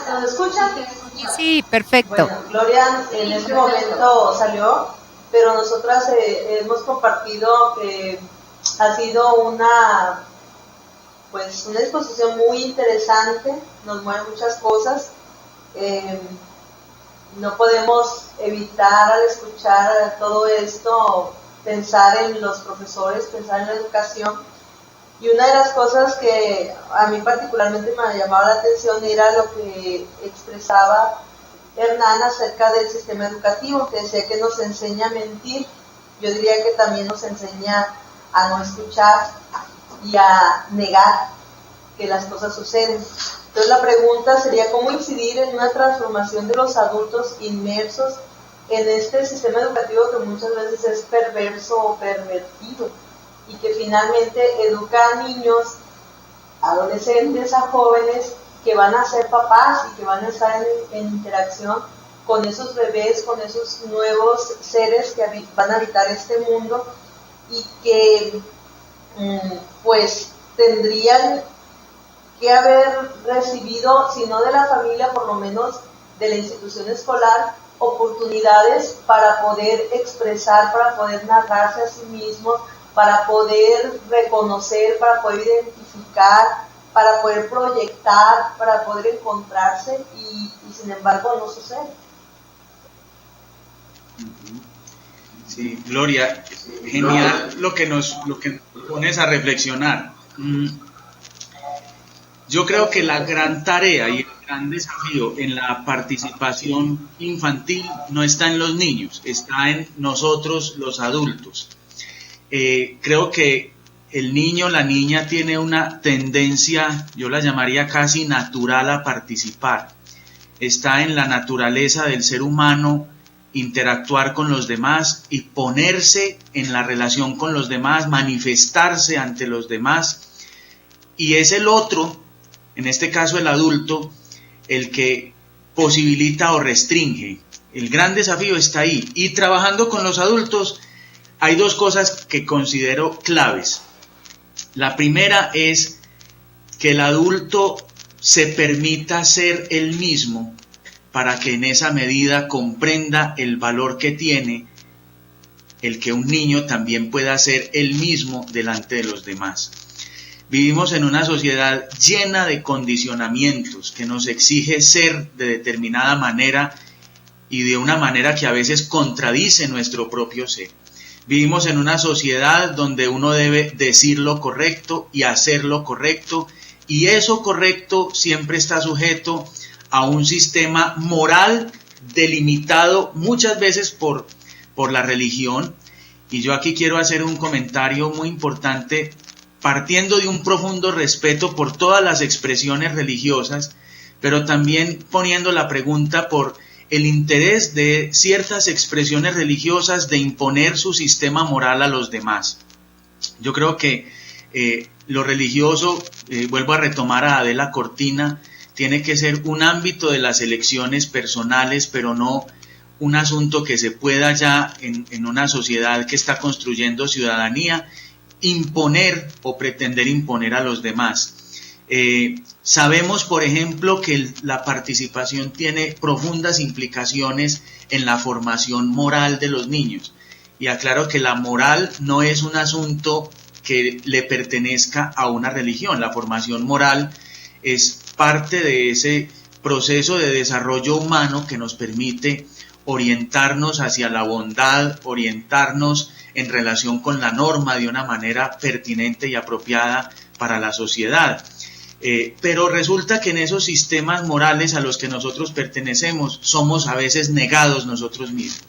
¿Nos escuchan? Sí, perfecto. Bueno, Gloria en este momento salió, pero nosotras hemos compartido que ha sido una exposición muy interesante, nos mueven muchas cosas. No podemos evitar al escuchar todo esto pensar en los profesores, pensar en la educación. Y una de las cosas que a mí particularmente me llamaba la atención era lo que expresaba Hernán acerca del sistema educativo, que decía que nos enseña a mentir. Yo diría que también nos enseña a no escuchar y a negar que las cosas suceden. Entonces la pregunta sería cómo incidir en una transformación de los adultos inmersos en este sistema educativo que muchas veces es perverso o pervertido y que finalmente educa a niños, adolescentes, a jóvenes que van a ser papás y que van a estar en interacción con esos bebés, con esos nuevos seres que van a habitar este mundo y que pues tendrían que haber recibido, si no de la familia, por lo menos de la institución escolar, oportunidades para poder expresar, para poder narrarse a sí mismos, para poder reconocer, para poder identificar, para poder proyectar, para poder encontrarse y sin embargo no sucede. Sí, Gloria, genial lo que nos pones a reflexionar. Yo creo que la gran tarea y el gran desafío en la participación infantil no está en los niños, está en nosotros los adultos. Creo que el niño, la niña tiene una tendencia, yo la llamaría casi natural a participar. Está en la naturaleza del ser humano interactuar con los demás y ponerse en la relación con los demás, manifestarse ante los demás. Y es el otro, en este caso el adulto, el que posibilita o restringe. El gran desafío está ahí. Y trabajando con los adultos hay dos cosas que considero claves. La primera es que el adulto se permita ser él mismo para que en esa medida comprenda el valor que tiene el que un niño también pueda ser él mismo delante de los demás. Vivimos en una sociedad llena de condicionamientos que nos exige ser de determinada manera y de una manera que a veces contradice nuestro propio ser. Vivimos en una sociedad donde uno debe decir lo correcto y hacer lo correcto, y eso correcto siempre está sujeto a un sistema moral delimitado muchas veces por la religión. Y yo aquí quiero hacer un comentario muy importante, partiendo de un profundo respeto por todas las expresiones religiosas, pero también poniendo la pregunta por el interés de ciertas expresiones religiosas de imponer su sistema moral a los demás. Yo creo que lo religioso, vuelvo a retomar a Adela Cortina, tiene que ser un ámbito de las elecciones personales, pero no un asunto que se pueda ya en una sociedad que está construyendo ciudadanía imponer o pretender imponer a los demás. Sabemos, por ejemplo, que la participación tiene profundas implicaciones en la formación moral de los niños. Y aclaro que la moral no es un asunto que le pertenezca a una religión. La formación moral es parte de ese proceso de desarrollo humano que nos permite orientarnos hacia la bondad, orientarnos en relación con la norma de una manera pertinente y apropiada para la sociedad. Pero resulta que en esos sistemas morales a los que nosotros pertenecemos somos a veces negados nosotros mismos.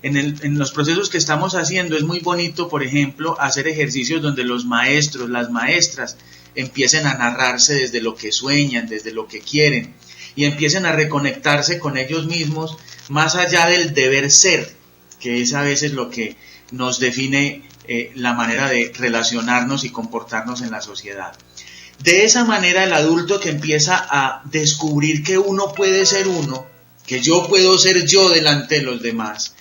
En los procesos que estamos haciendo es muy bonito, por ejemplo, hacer ejercicios donde los maestros, las maestras empiecen a narrarse desde lo que sueñan, desde lo que quieren, y empiecen a reconectarse con ellos mismos más allá del deber ser, que es a veces lo que nos define la manera de relacionarnos y comportarnos en la sociedad. De esa manera el adulto que empieza a descubrir que uno puede ser uno, que yo puedo ser yo delante de los demás,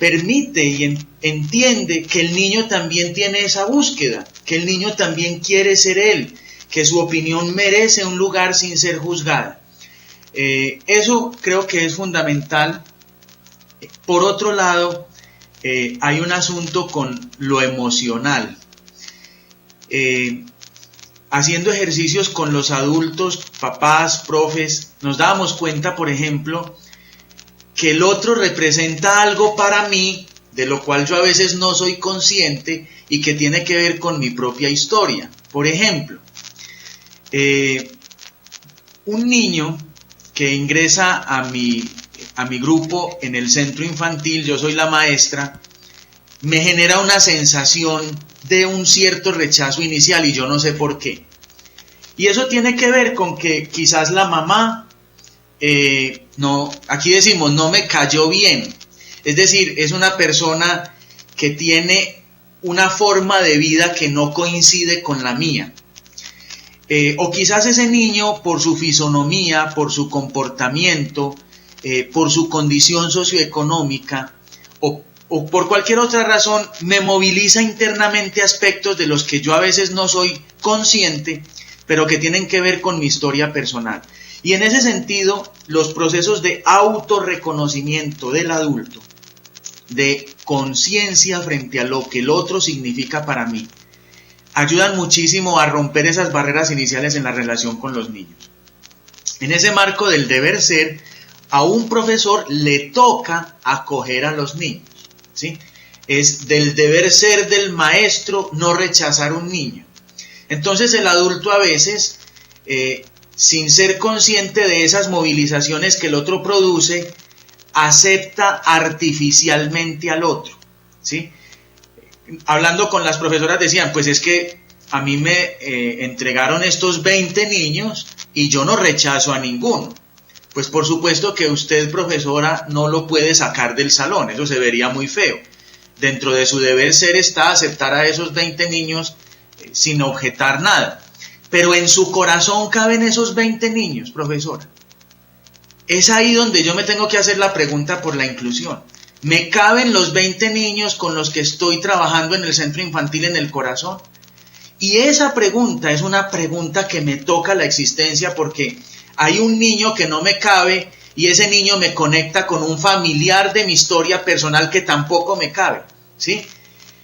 permite y entiende que el niño también tiene esa búsqueda, que el niño también quiere ser él, que su opinión merece un lugar sin ser juzgada. Eso creo que es fundamental. Por otro lado, hay un asunto con lo emocional. Haciendo ejercicios con los adultos, papás, profes, nos dábamos cuenta, por ejemplo, que el otro representa algo para mí, de lo cual yo a veces no soy consciente y que tiene que ver con mi propia historia. Por ejemplo, un niño que ingresa a mi grupo en el centro infantil, yo soy la maestra, me genera una sensación de un cierto rechazo inicial y yo no sé por qué. Y eso tiene que ver con que quizás la mamá, aquí decimos, no me cayó bien. Es decir, es una persona que tiene una forma de vida que no coincide con la mía. O quizás ese niño, por su fisonomía, por su comportamiento, por su condición socioeconómica, o por cualquier otra razón, me moviliza internamente aspectos de los que yo a veces no soy consciente, pero que tienen que ver con mi historia personal. Y en ese sentido, los procesos de autorreconocimiento del adulto, de conciencia frente a lo que el otro significa para mí, ayudan muchísimo a romper esas barreras iniciales en la relación con los niños. En ese marco del deber ser, a un profesor le toca acoger a los niños, ¿sí? Es del deber ser del maestro no rechazar un niño. Entonces el adulto a veces, sin ser consciente de esas movilizaciones que el otro produce, acepta artificialmente al otro, ¿sí? Hablando con las profesoras decían, pues es que a mí me entregaron estos 20 niños y yo no rechazo a ninguno. Pues por supuesto que usted, profesora, no lo puede sacar del salón, eso se vería muy feo. Dentro de su deber ser está aceptar a esos 20 niños sin objetar nada. Pero en su corazón caben esos 20 niños, profesora. Es ahí donde yo me tengo que hacer la pregunta por la inclusión. ¿Me caben los 20 niños con los que estoy trabajando en el centro infantil en el corazón? Y esa pregunta es una pregunta que me toca la existencia porque hay un niño que no me cabe y ese niño me conecta con un familiar de mi historia personal que tampoco me cabe, ¿sí?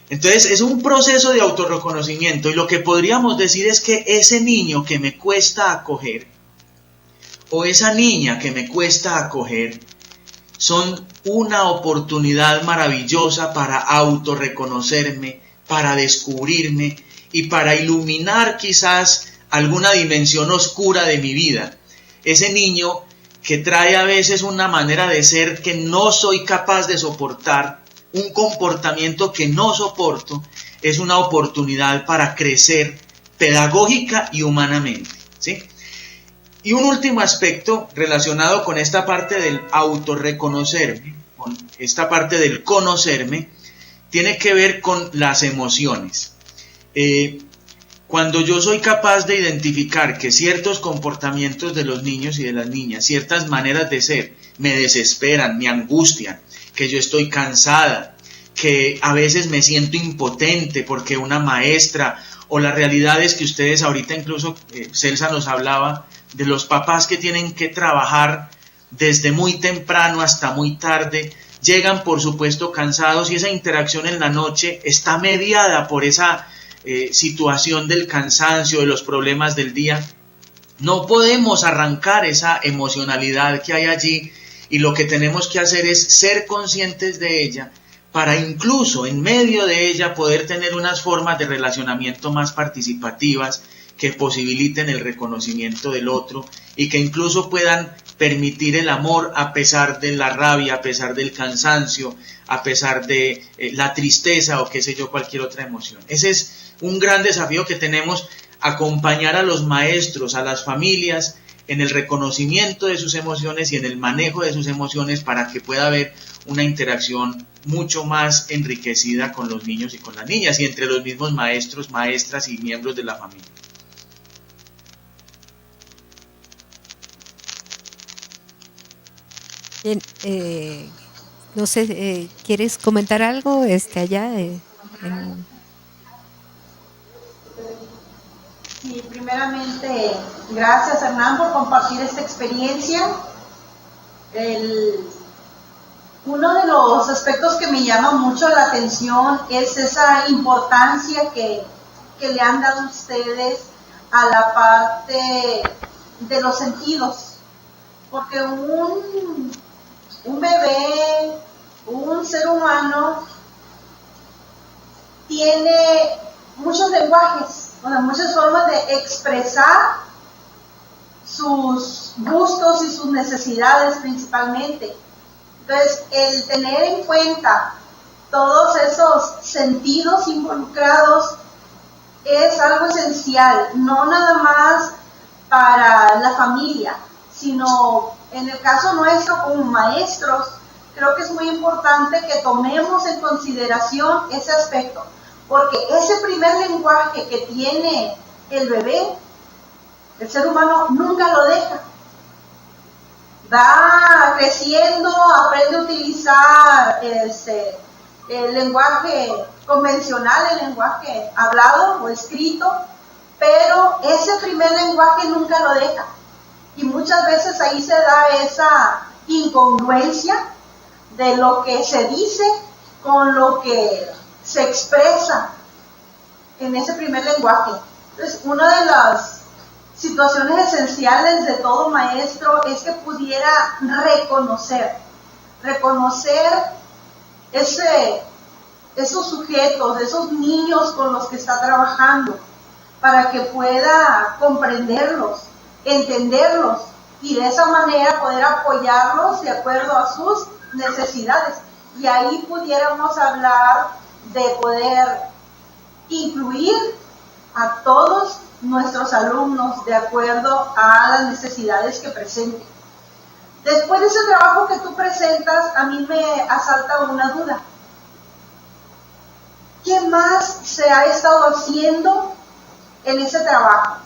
Entonces es un proceso de autorreconocimiento y lo que podríamos decir es que ese niño que me cuesta acoger o esa niña que me cuesta acoger son una oportunidad maravillosa para autorreconocerme, para descubrirme y para iluminar quizás alguna dimensión oscura de mi vida. Ese niño que trae a veces una manera de ser que no soy capaz de soportar, un comportamiento que no soporto, es una oportunidad para crecer pedagógica y humanamente, ¿sí? Y un último aspecto relacionado con esta parte del autorreconocerme, con esta parte del conocerme, tiene que ver con las emociones. Cuando yo soy capaz de identificar que ciertos comportamientos de los niños y de las niñas, ciertas maneras de ser, me desesperan, me angustian, que yo estoy cansada, que a veces me siento impotente porque una maestra, o la realidad es que ustedes ahorita incluso, Celsa nos hablaba de los papás que tienen que trabajar desde muy temprano hasta muy tarde, llegan por supuesto cansados y esa interacción en la noche está mediada por esa situación del cansancio, de los problemas del día. No podemos arrancar esa emocionalidad que hay allí y lo que tenemos que hacer es ser conscientes de ella para incluso en medio de ella poder tener unas formas de relacionamiento más participativas que posibiliten el reconocimiento del otro y que incluso puedan permitir el amor a pesar de la rabia, a pesar del cansancio, a pesar de la tristeza o qué sé yo, cualquier otra emoción. Ese es un gran desafío que tenemos, acompañar a los maestros, a las familias en el reconocimiento de sus emociones y en el manejo de sus emociones para que pueda haber una interacción mucho más enriquecida con los niños y con las niñas y entre los mismos maestros, maestras y miembros de la familia. Bien, no sé, ¿quieres comentar algo allá? Sí, primero primeramente, gracias Hernán por compartir esta experiencia. Uno de los aspectos que me llama mucho la atención es esa importancia que le han dado ustedes a la parte de los sentidos, porque un bebé, un ser humano, tiene muchos lenguajes, muchas formas de expresar sus gustos y sus necesidades principalmente. Entonces, el tener en cuenta todos esos sentidos involucrados es algo esencial, no nada más para la familia, sino en el caso nuestro como maestros. Creo que es muy importante que tomemos en consideración ese aspecto, porque ese primer lenguaje que tiene el bebé, el ser humano nunca lo deja. Va creciendo, aprende a utilizar el lenguaje convencional, el lenguaje hablado o escrito, pero ese primer lenguaje nunca lo deja. Y muchas veces ahí se da esa incongruencia de lo que se dice con lo que se expresa en ese primer lenguaje. Entonces, una de las situaciones esenciales de todo maestro es que pudiera reconocer esos sujetos, esos niños con los que está trabajando, para que pueda comprenderlos, entenderlos y de esa manera poder apoyarlos de acuerdo a sus necesidades. Y ahí pudiéramos hablar de poder incluir a todos nuestros alumnos de acuerdo a las necesidades que presenten. Después de ese trabajo que tú presentas, a mí me asalta una duda. ¿Qué más se ha estado haciendo en ese trabajo?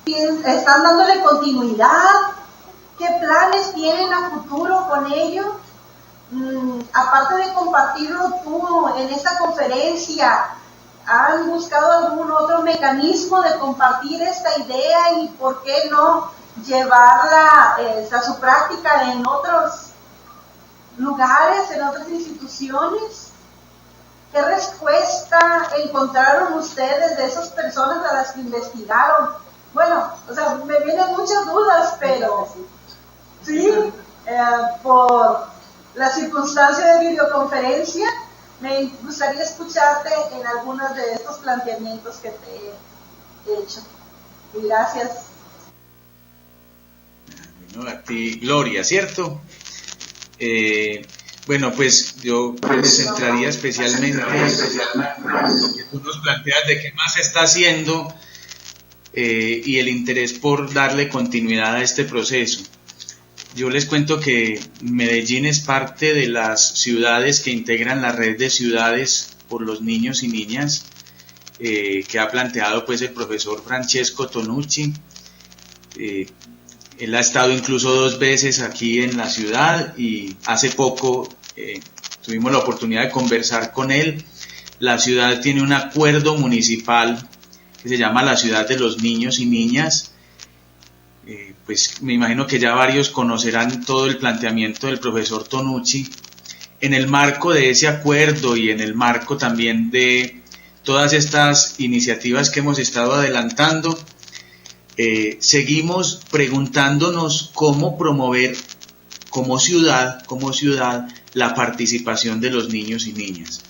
¿Están dándole continuidad? ¿Qué planes tienen a futuro con ello? Aparte de compartirlo tú en esta conferencia, ¿han buscado algún otro mecanismo de compartir esta idea y por qué no llevarla a su práctica en otros lugares, en otras instituciones? ¿Qué respuesta encontraron ustedes de esas personas a las que investigaron? Bueno, me vienen muchas dudas, pero sí, por la circunstancia de videoconferencia, me gustaría escucharte en algunos de estos planteamientos que te he hecho. Y gracias. Bueno, a ti, Gloria, ¿cierto? Bueno, pues yo me centraría especialmente en lo que tú nos planteas de qué más se está haciendo y el interés por darle continuidad a este proceso. Yo les cuento que Medellín es parte de las ciudades que integran la red de ciudades por los niños y niñas que ha planteado pues el profesor Francesco Tonucci. Él ha estado incluso 2 veces aquí en la ciudad y hace poco tuvimos la oportunidad de conversar con él. La ciudad tiene un acuerdo municipal que se llama la Ciudad de los Niños y Niñas. Pues me imagino que ya varios conocerán todo el planteamiento del profesor Tonucci. En el marco de ese acuerdo y en el marco también de todas estas iniciativas que hemos estado adelantando, seguimos preguntándonos cómo promover como ciudad la participación de los niños y niñas.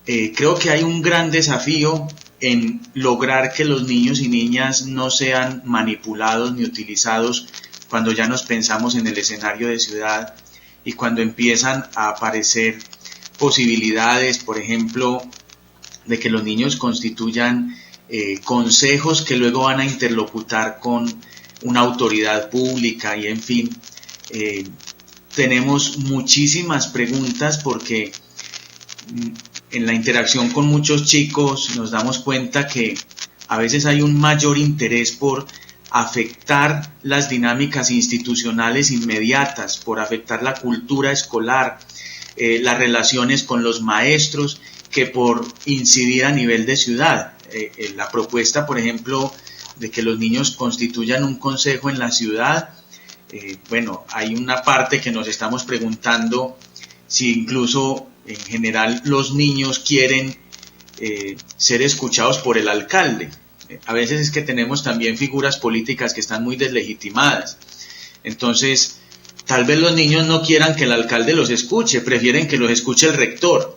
Creo que hay un gran desafío en lograr que los niños y niñas no sean manipulados ni utilizados cuando ya nos pensamos en el escenario de ciudad y cuando empiezan a aparecer posibilidades, por ejemplo, de que los niños constituyan consejos que luego van a interlocutar con una autoridad pública y en fin, tenemos muchísimas preguntas porque en la interacción con muchos chicos nos damos cuenta que a veces hay un mayor interés por afectar las dinámicas institucionales inmediatas, por afectar la cultura escolar, las relaciones con los maestros, que por incidir a nivel de ciudad. la propuesta, por ejemplo, de que los niños constituyan un consejo en la ciudad. Bueno, hay una parte que nos estamos preguntando si incluso en general los niños quieren ser escuchados por el alcalde. A veces es que tenemos también figuras políticas que están muy deslegitimadas. Entonces, tal vez los niños no quieran que el alcalde los escuche, prefieren que los escuche el rector.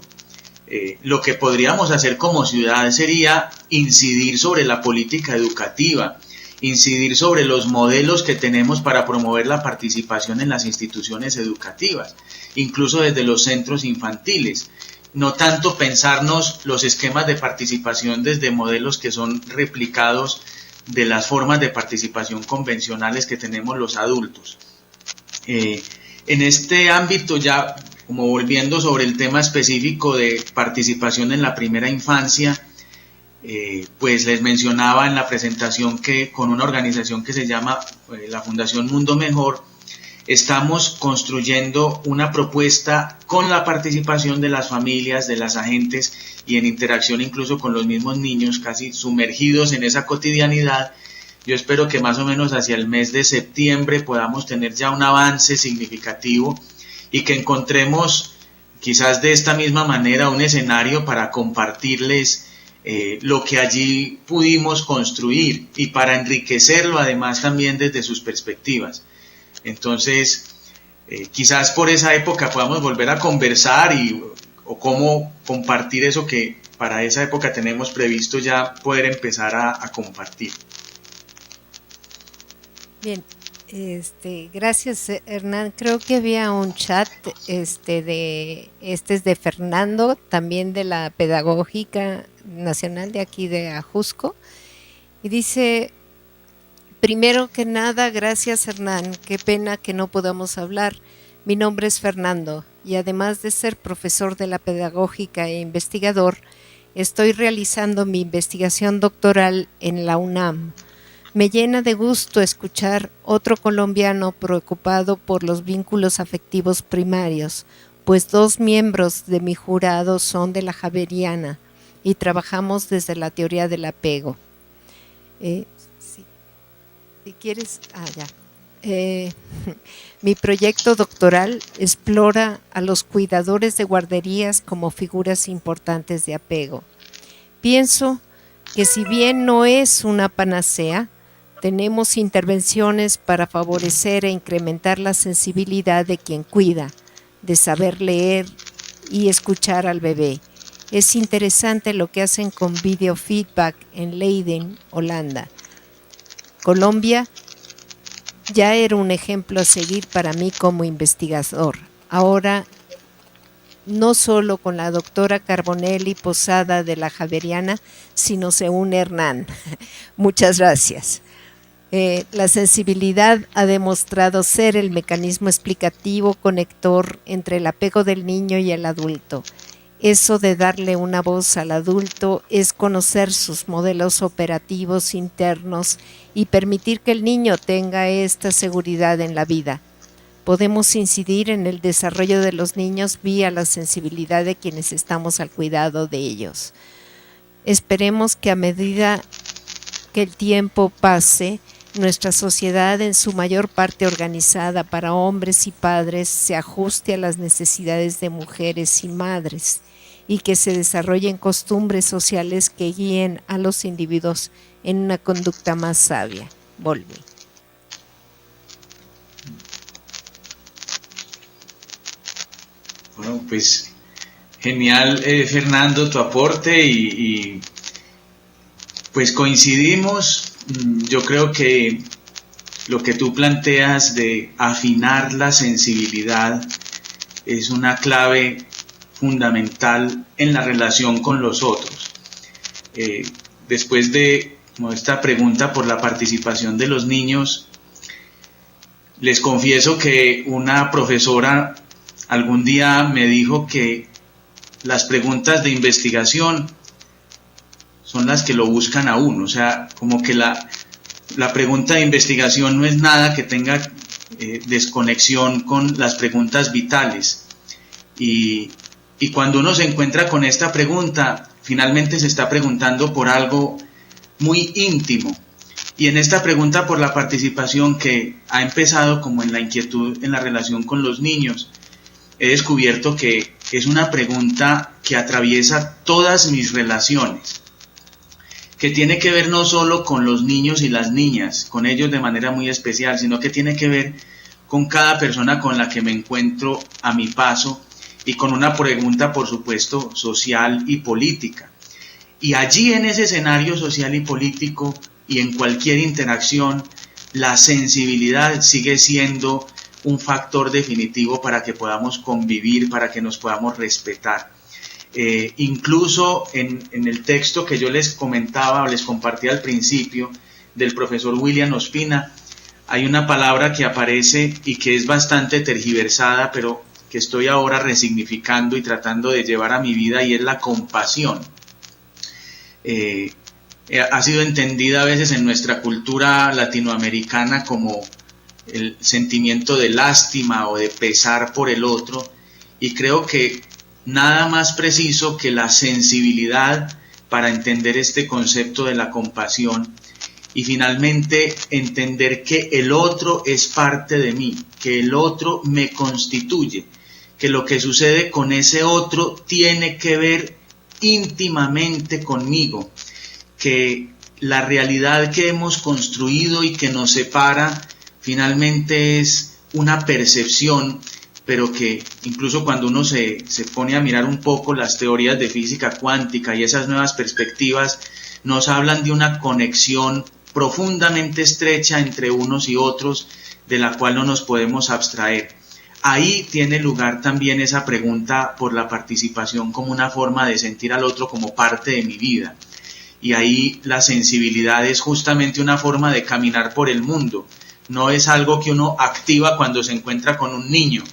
Lo que podríamos hacer como ciudad sería incidir sobre la política educativa, incidir sobre los modelos que tenemos para promover la participación en las instituciones educativas, incluso desde los centros infantiles. No tanto pensarnos los esquemas de participación desde modelos que son replicados de las formas de participación convencionales que tenemos los adultos. En este ámbito, ya como volviendo sobre el tema específico de participación en la primera infancia, pues les mencionaba en la presentación que con una organización que se llama la Fundación Mundo Mejor, estamos construyendo una propuesta con la participación de las familias, de las agentes y en interacción incluso con los mismos niños, casi sumergidos en esa cotidianidad. Yo espero que más o menos hacia el mes de septiembre podamos tener ya un avance significativo y que encontremos quizás de esta misma manera un escenario para compartirles lo que allí pudimos construir y para enriquecerlo además también desde sus perspectivas. Entonces, quizás por esa época podamos volver a conversar o cómo compartir eso que para esa época tenemos previsto ya poder empezar a compartir. Bien, gracias Hernán. Creo que había un chat es de Fernando, también de la Pedagógica Nacional de aquí de Ajusco, y dice: primero que nada, gracias Hernán, qué pena que no podamos hablar. Mi nombre es Fernando y además de ser profesor de la Pedagógica e investigador, estoy realizando mi investigación doctoral en la UNAM. Me llena de gusto escuchar otro colombiano preocupado por los vínculos afectivos primarios, pues 2 miembros de mi jurado son de la Javeriana y trabajamos desde la teoría del apego. Si quieres, mi proyecto doctoral explora a los cuidadores de guarderías como figuras importantes de apego. Pienso que si bien no es una panacea, tenemos intervenciones para favorecer e incrementar la sensibilidad de quien cuida, de saber leer y escuchar al bebé. Es interesante lo que hacen con biofeedback en Leiden, Holanda. Colombia ya era un ejemplo a seguir para mí como investigador. Ahora, no solo con la doctora Carbonelli Posada de la Javeriana, sino se une Hernán. Muchas gracias. La sensibilidad ha demostrado ser el mecanismo explicativo conector entre el apego del niño y el adulto. Eso de darle una voz al adulto es conocer sus modelos operativos internos y permitir que el niño tenga esta seguridad en la vida. Podemos incidir en el desarrollo de los niños vía la sensibilidad de quienes estamos al cuidado de ellos. Esperemos que a medida que el tiempo pase, nuestra sociedad, en su mayor parte organizada para hombres y padres, se ajuste a las necesidades de mujeres y madres y que se desarrollen costumbres sociales que guíen a los individuos en una conducta más sabia. Volvi. Bueno, pues genial, Fernando, tu aporte y pues coincidimos. Yo creo que lo que tú planteas de afinar la sensibilidad es una clave fundamental en la relación con los otros. Después de esta pregunta por la participación de los niños, les confieso que una profesora algún día me dijo que las preguntas de investigación son las que lo buscan a uno, o sea, como que la pregunta de investigación no es nada que tenga desconexión con las preguntas vitales. Y cuando uno se encuentra con esta pregunta, finalmente se está preguntando por algo muy íntimo. Y en esta pregunta por la participación, que ha empezado como en la inquietud en la relación con los niños, he descubierto que es una pregunta que atraviesa todas mis relaciones, que tiene que ver no solo con los niños y las niñas, con ellos de manera muy especial, sino que tiene que ver con cada persona con la que me encuentro a mi paso, y con una pregunta, por supuesto, social y política. Y allí, en ese escenario social y político y en cualquier interacción, la sensibilidad sigue siendo un factor definitivo para que podamos convivir, para que nos podamos respetar. Incluso en el texto que yo les comentaba o les compartí al principio, del profesor William Ospina, hay una palabra que aparece y que es bastante tergiversada, pero que estoy ahora resignificando y tratando de llevar a mi vida, y es la compasión. Ha sido entendida a veces en nuestra cultura latinoamericana como el sentimiento de lástima o de pesar por el otro, y creo que nada más preciso que la sensibilidad para entender este concepto de la compasión, y finalmente entender que el otro es parte de mí, que el otro me constituye, que lo que sucede con ese otro tiene que ver íntimamente conmigo, que la realidad que hemos construido y que nos separa finalmente es una percepción, pero que incluso cuando uno se pone a mirar un poco las teorías de física cuántica y esas nuevas perspectivas, nos hablan de una conexión profundamente estrecha entre unos y otros, de la cual no nos podemos abstraer. Ahí tiene lugar también esa pregunta por la participación como una forma de sentir al otro como parte de mi vida. Y ahí la sensibilidad es justamente una forma de caminar por el mundo. No es algo que uno activa cuando se encuentra con un niño,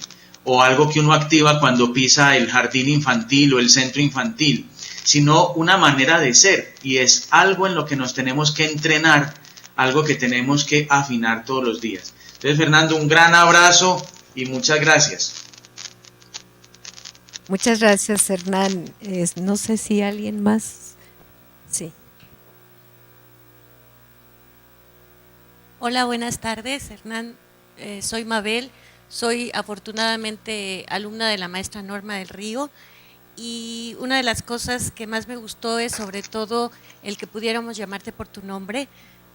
o algo que uno activa cuando pisa el jardín infantil o el centro infantil, sino una manera de ser, y es algo en lo que nos tenemos que entrenar, algo que tenemos que afinar todos los días. Entonces, Fernando, un gran abrazo y muchas gracias. Muchas gracias, Hernán. No sé si alguien más. Sí. Hola, buenas tardes, Hernán. Soy Mabel. Soy afortunadamente alumna de la maestra Norma del Río, y una de las cosas que más me gustó es sobre todo el que pudiéramos llamarte por tu nombre.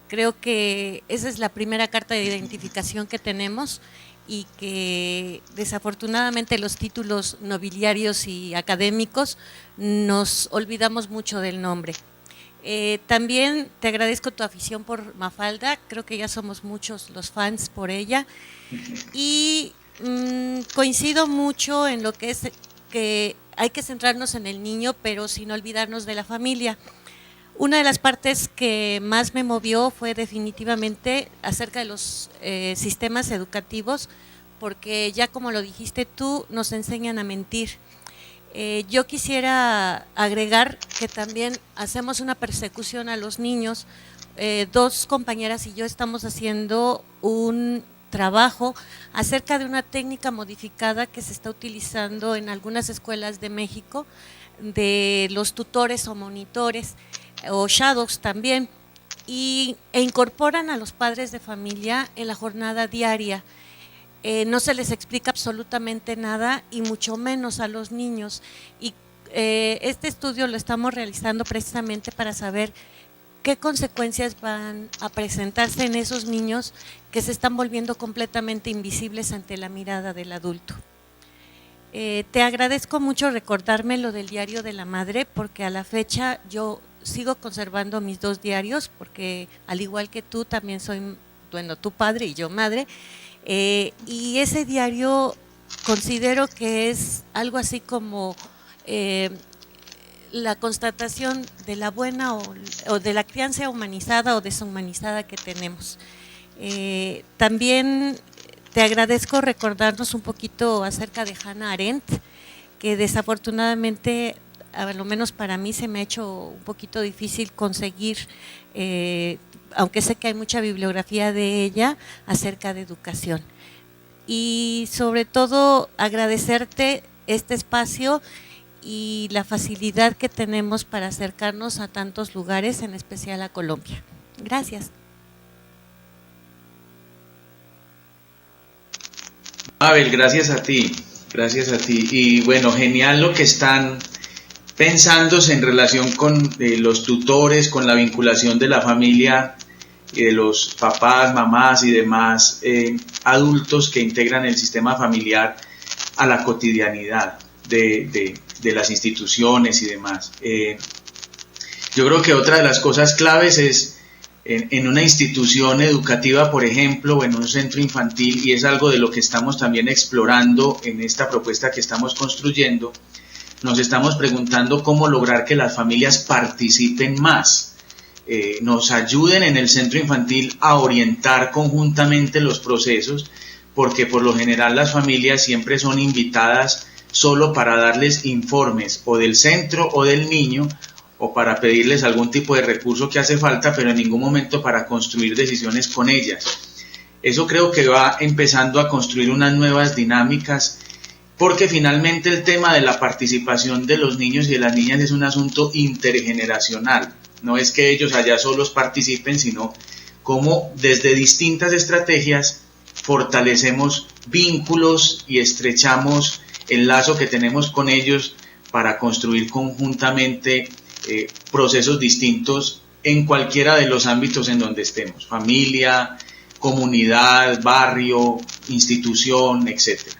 Creo que esa es la primera carta de identificación que tenemos, y que desafortunadamente los títulos nobiliarios y académicos nos olvidamos mucho del nombre. También te agradezco tu afición por Mafalda, creo que ya somos muchos los fans por ella, y coincido mucho en lo que es que hay que centrarnos en el niño, pero sin olvidarnos de la familia. Una de las partes que más me movió fue definitivamente acerca de los sistemas educativos, porque ya como lo dijiste tú, nos enseñan a mentir. Yo quisiera agregar que también hacemos una persecución a los niños. Dos compañeras y yo estamos haciendo un trabajo acerca de una técnica modificada que se está utilizando en algunas escuelas de México, de los tutores o monitores o shadows también, e incorporan a los padres de familia en la jornada diaria. No se les explica absolutamente nada, y mucho menos a los niños, y este estudio lo estamos realizando precisamente para saber qué consecuencias van a presentarse en esos niños que se están volviendo completamente invisibles ante la mirada del adulto. Te agradezco mucho recordarme lo del diario de la madre, porque a la fecha yo sigo conservando mis dos diarios, porque al igual que tú también soy, bueno, tú padre y yo madre, y ese diario considero que es algo así como la constatación de la buena o de la crianza humanizada o deshumanizada que tenemos. También te agradezco recordarnos un poquito acerca de Hannah Arendt, que desafortunadamente, a lo menos para mí, se me ha hecho un poquito difícil conseguir, aunque sé que hay mucha bibliografía de ella acerca de educación. Y sobre todo agradecerte este espacio y la facilidad que tenemos para acercarnos a tantos lugares, en especial a Colombia. Gracias. Abel, gracias a ti, gracias a ti. Y bueno, genial lo que están pensándose en relación con los tutores, con la vinculación de la familia y de los papás, mamás y demás adultos que integran el sistema familiar a la cotidianidad de las instituciones y demás. Yo creo que otra de las cosas claves es en una institución educativa, por ejemplo, o en un centro infantil, y es algo de lo que estamos también explorando en esta propuesta que estamos construyendo, nos estamos preguntando cómo lograr que las familias participen más, nos ayuden en el centro infantil a orientar conjuntamente los procesos, porque por lo general las familias siempre son invitadas solo para darles informes o del centro o del niño, o para pedirles algún tipo de recurso que hace falta, pero en ningún momento para construir decisiones con ellas. Eso creo que va empezando a construir unas nuevas dinámicas, porque finalmente el tema de la participación de los niños y de las niñas es un asunto intergeneracional. No es que ellos allá solos participen, sino cómo desde distintas estrategias fortalecemos vínculos y estrechamos el lazo que tenemos con ellos para construir conjuntamente procesos distintos en cualquiera de los ámbitos en donde estemos, familia, comunidad, barrio, institución, etcétera.